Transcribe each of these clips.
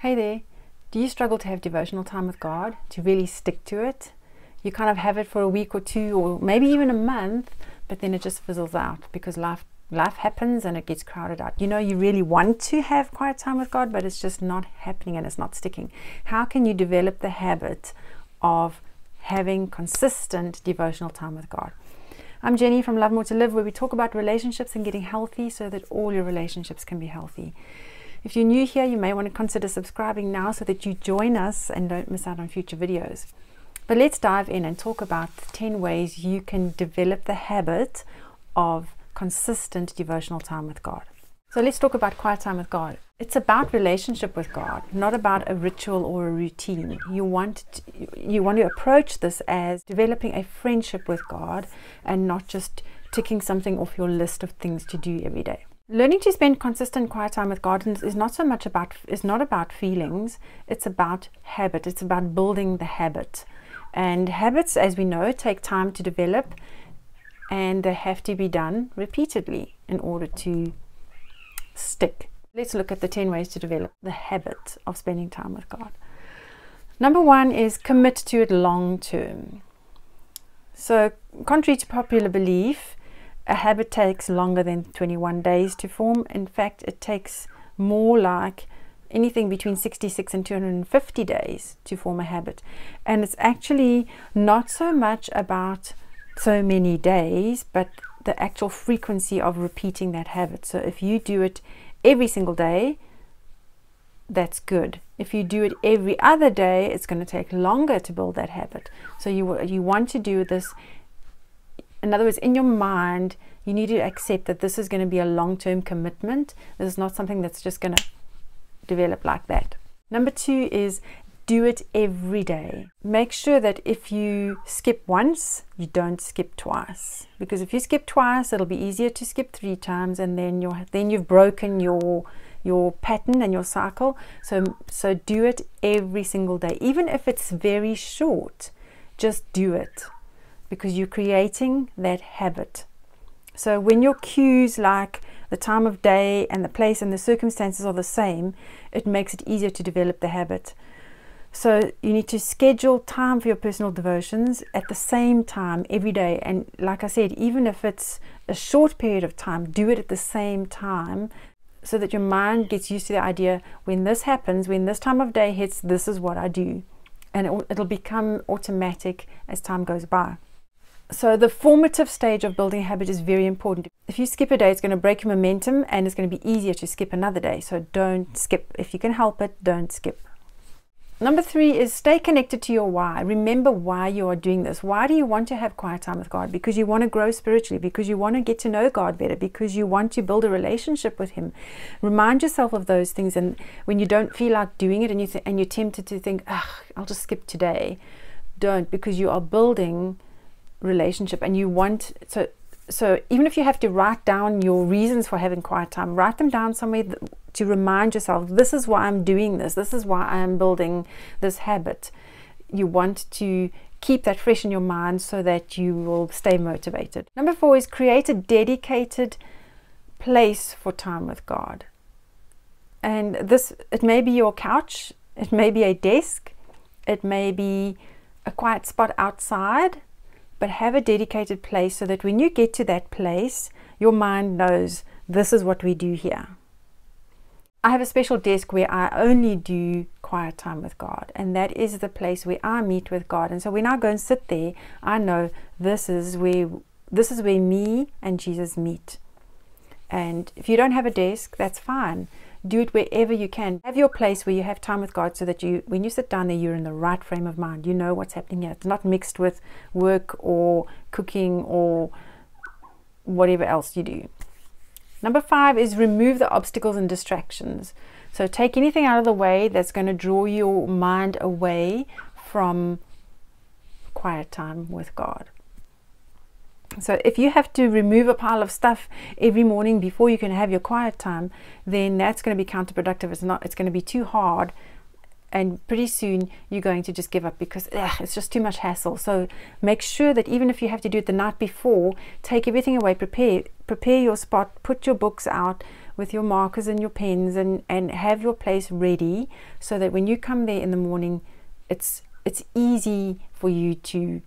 Hey there, do you struggle to have devotional time with God, to really stick to it? You kind of have it for a week or two or maybe even a month, but then it just fizzles out because life happens and it gets crowded out. You know, you really want to have quiet time with God, but it's just not happening and it's not sticking. How can you develop the habit of having consistent devotional time with God? I'm Jenny from Love More to Live, where we talk about relationships and getting healthy so that all your relationships can be healthy. If you're new here, you may want to consider subscribing now so that you join us and don't miss out on future videos. But let's dive in and talk about 10 ways you can develop the habit of consistent devotional time with God. So let's talk about quiet time with God. It's about relationship with God, not about a ritual or a routine. You want to approach this as developing a friendship with God and not just ticking something off your list of things to do every day. Learning to spend consistent quiet time with God is not about feelings, it's about habit. It's about building the habit. And habits, as we know, take time to develop, and they have to be done repeatedly in order to stick. Let's look at the 10 ways to develop the habit of spending time with God. Number 1 is commit to it long term. So, contrary to popular belief, a habit takes longer than 21 days to form. In fact, it takes more like anything between 66 and 250 days to form a habit. And it's actually not so much about so many days, but the actual frequency of repeating that habit. So if you do it every single day, that's good. If you do it every other day, it's going to take longer to build that habit. So you want to do this. In other words, in your mind, you need to accept that this is going to be a long-term commitment. This is not something that's just going to develop like that. Number 2 is do it every day. Make sure that if you skip once, you don't skip twice. Because if you skip twice, it'll be easier to skip 3 times, and then you've broken your pattern and your cycle. So do it every single day. Even if it's very short, just do it, because you're creating that habit. So when your cues, like the time of day and the place and the circumstances, are the same, it makes it easier to develop the habit. So you need to schedule time for your personal devotions at the same time every day. And like I said, even if it's a short period of time, do it at the same time so that your mind gets used to the idea, when this happens, when this time of day hits, this is what I do. And it'll become automatic as time goes by. So the formative stage of building a habit is very important. If you skip a day, it's going to break your momentum and it's going to be easier to skip another day. So don't skip. If you can help it, don't skip. Number 3 is stay connected to your why. Remember why you are doing this. Why do you want to have quiet time with God? Because you want to grow spiritually, because you want to get to know God better, because you want to build a relationship with Him. Remind yourself of those things, and when you don't feel like doing it and you're tempted to think, I'll just skip today, don't, because you are building relationship and you want so even if you have to write down your reasons for having quiet time, write them down somewhere to remind yourself, this is why I'm doing this is why I'm building this habit. You want to keep that fresh in your mind so that you will stay motivated. Number 4 is create a dedicated place for time with God. And it may be your couch, it may be a desk, it may be a quiet spot outside, but have a dedicated place so that when you get to that place, your mind knows this is what we do here. I have a special desk where I only do quiet time with God, and that is the place where I meet with God. And so when I go and sit there, I know this is where me and Jesus meet. And if you don't have a desk, that's fine. Do it wherever you can. Have your place where you have time with God so that when you sit down there, you're in the right frame of mind. You know what's happening here. It's not mixed with work or cooking or whatever else you do. Number 5 is remove the obstacles and distractions. So take anything out of the way that's going to draw your mind away from quiet time with God. So if you have to remove a pile of stuff every morning before you can have your quiet time, then that's going to be counterproductive. It's going to be too hard, and pretty soon you're going to just give up because it's just too much hassle. So make sure that even if you have to do it the night before, take everything away, prepare your spot, put your books out, with your markers and your pens, and have your place ready so that when you come there in the morning, it's easy for you to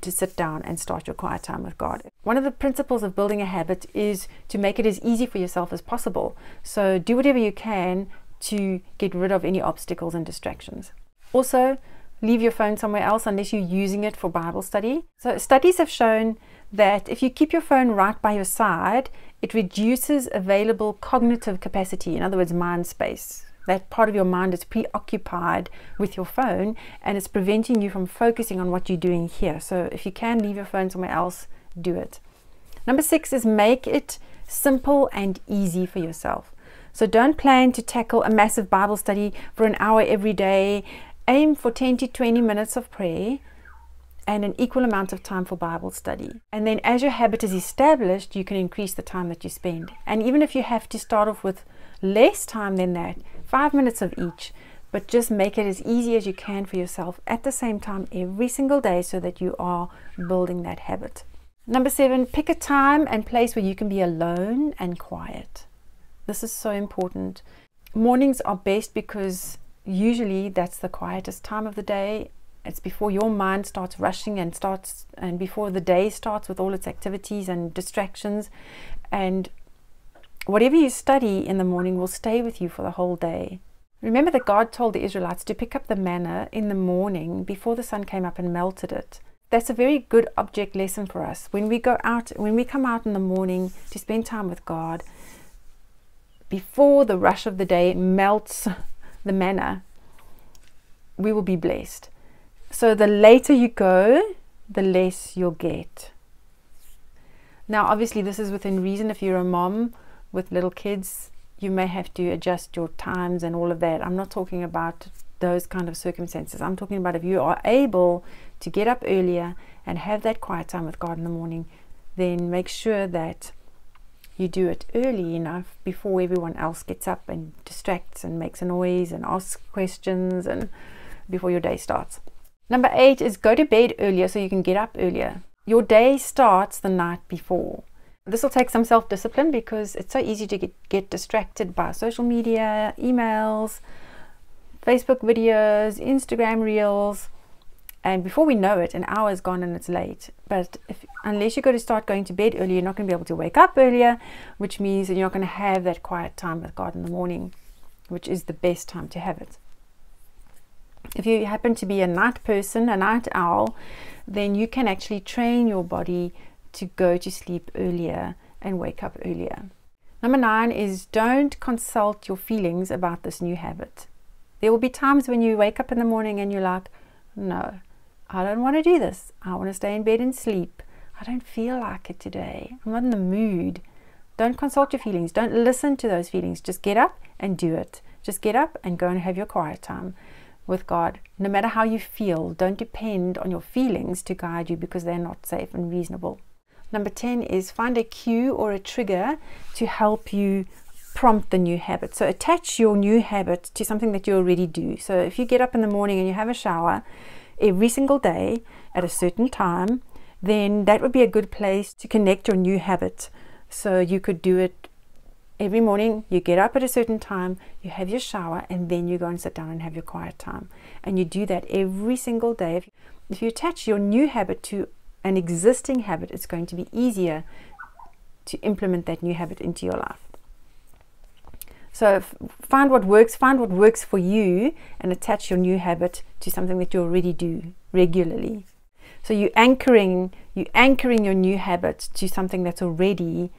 sit down and start your quiet time with God. One of the principles of building a habit is to make it as easy for yourself as possible. So do whatever you can to get rid of any obstacles and distractions. Also, leave your phone somewhere else unless you're using it for Bible study. So studies have shown that if you keep your phone right by your side, it reduces available cognitive capacity, in other words, mind space. That part of your mind is preoccupied with your phone and it's preventing you from focusing on what you're doing here. So if you can leave your phone somewhere else, do it. Number 6 is make it simple and easy for yourself. So don't plan to tackle a massive Bible study for an hour every day. Aim for 10 to 20 minutes of prayer and an equal amount of time for Bible study. And then as your habit is established, you can increase the time that you spend. And even if you have to start off with less time than that, 5 minutes of each, but just make it as easy as you can for yourself at the same time every single day so that you are building that habit. Number 7, pick a time and place where you can be alone and quiet. This is so important. Mornings are best because usually that's the quietest time of the day. It's before your mind starts rushing and before the day starts with all its activities and distractions. And whatever you study in the morning will stay with you for the whole day. Remember that God told the Israelites to pick up the manna in the morning before the sun came up and melted it. That's a very good object lesson for us. When we come out in the morning to spend time with God, before the rush of the day melts the manna, we will be blessed. So the later you go, the less you'll get. Now obviously this is within reason. If you're a mom with little kids, you may have to adjust your times and all of that. I'm not talking about those kind of circumstances. I'm talking about if you are able to get up earlier and have that quiet time with God in the morning, then make sure that you do it early enough before everyone else gets up and distracts and makes a noise and asks questions, and before your day starts. Number 8 is go to bed earlier so you can get up earlier. Your day starts the night before. This will take some self-discipline because it's so easy to get distracted by social media, emails, Facebook videos, Instagram reels, and before we know it, an hour is gone and it's late. But unless you're going to start going to bed early, you're not going to be able to wake up earlier, which means that you're not going to have that quiet time with God in the morning, which is the best time to have it. If you happen to be a night person, a night owl, then you can actually train your body to go to sleep earlier and wake up earlier. Number 9 is don't consult your feelings about this new habit. There will be times when you wake up in the morning and you're like, no, I don't want to do this. I want to stay in bed and sleep. I don't feel like it today. I'm not in the mood. Don't consult your feelings. Don't listen to those feelings. Just get up and do it. Just get up and go and have your quiet time with God. No matter how you feel, don't depend on your feelings to guide you because they're not safe and reasonable. Number 10 is find a cue or a trigger to help you prompt the new habit. So attach your new habit to something that you already do. So if you get up in the morning and you have a shower every single day at a certain time, then that would be a good place to connect your new habit. So you could do it every morning. You get up at a certain time, you have your shower, and then you go and sit down and have your quiet time. And you do that every single day. If you attach your new habit to an existing habit, it's going to be easier to implement that new habit into your life. So find what works for you, and attach your new habit to something that you already do regularly. So you're anchoring your new habit to something that's already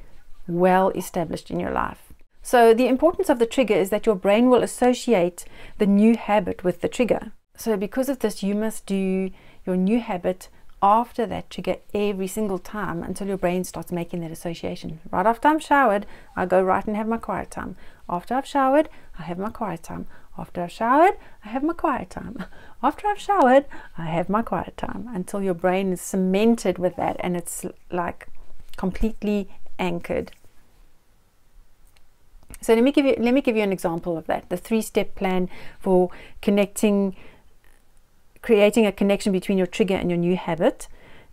well established in your life. So the importance of the trigger is that your brain will associate the new habit with the trigger. So because of this, you must do your new habit after that trigger every single time until your brain starts making that association. Right after I'm showered, I go right and have my quiet time. After I've showered, I have my quiet time. After I've showered, I have my quiet time. After I've showered, I have my quiet time, until your brain is cemented with that and it's like completely anchored. So let me give you an example of that. The 3-step plan for creating a connection between your trigger and your new habit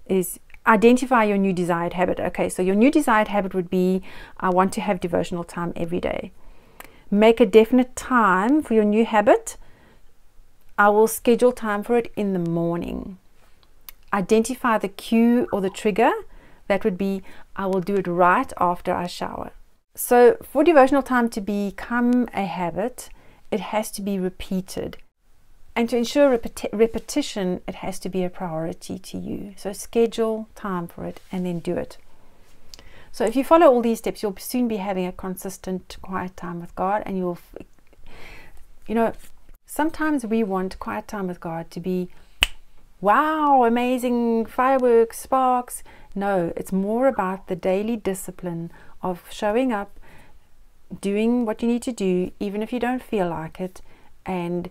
is identify your new desired habit. Okay, so your new desired habit would be, I want to have devotional time every day. Make a definite time for your new habit. I will schedule time for it in the morning. Identify the cue or the trigger. That would be, I will do it right after I shower. So for devotional time to become a habit, it has to be repeated. And to ensure repetition, it has to be a priority to you. So schedule time for it and then do it. So if you follow all these steps, you'll soon be having a consistent quiet time with God. And you'll, you know, sometimes we want quiet time with God to be, wow, amazing, fireworks, sparks. No, it's more about the daily discipline of showing up, doing what you need to do, even if you don't feel like it, and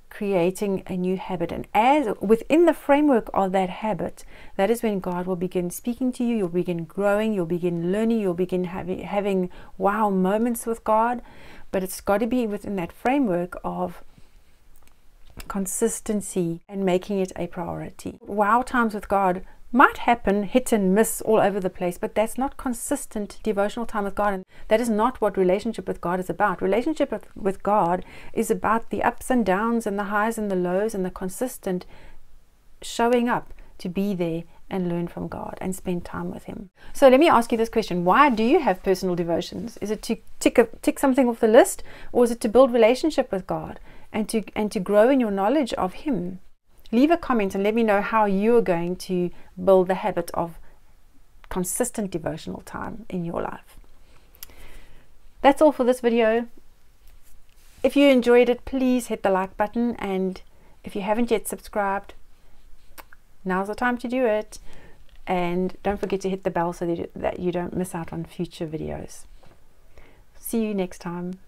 creating a new habit. And as within the framework of that habit, that is when God will begin speaking to you. You'll begin growing, you'll begin learning, you'll begin having wow moments with God. But it's got to be within that framework of consistency and making it a priority. Wow times with God might happen hit and miss all over the place, but that's not consistent devotional time with God, and that is not what relationship with God is about. Relationship with God is about the ups and downs and the highs and the lows and the consistent showing up to be there and learn from God and spend time with Him. So let me ask you this question: why do you have personal devotions? Is it to tick something off the list, or is it to build relationship with God and to grow in your knowledge of Him? Leave a comment and let me know how you are going to build the habit of consistent devotional time in your life. That's all for this video. If you enjoyed it, please hit the like button, and if you haven't yet subscribed, now's the time to do it. And don't forget to hit the bell so that you don't miss out on future videos. See you next time.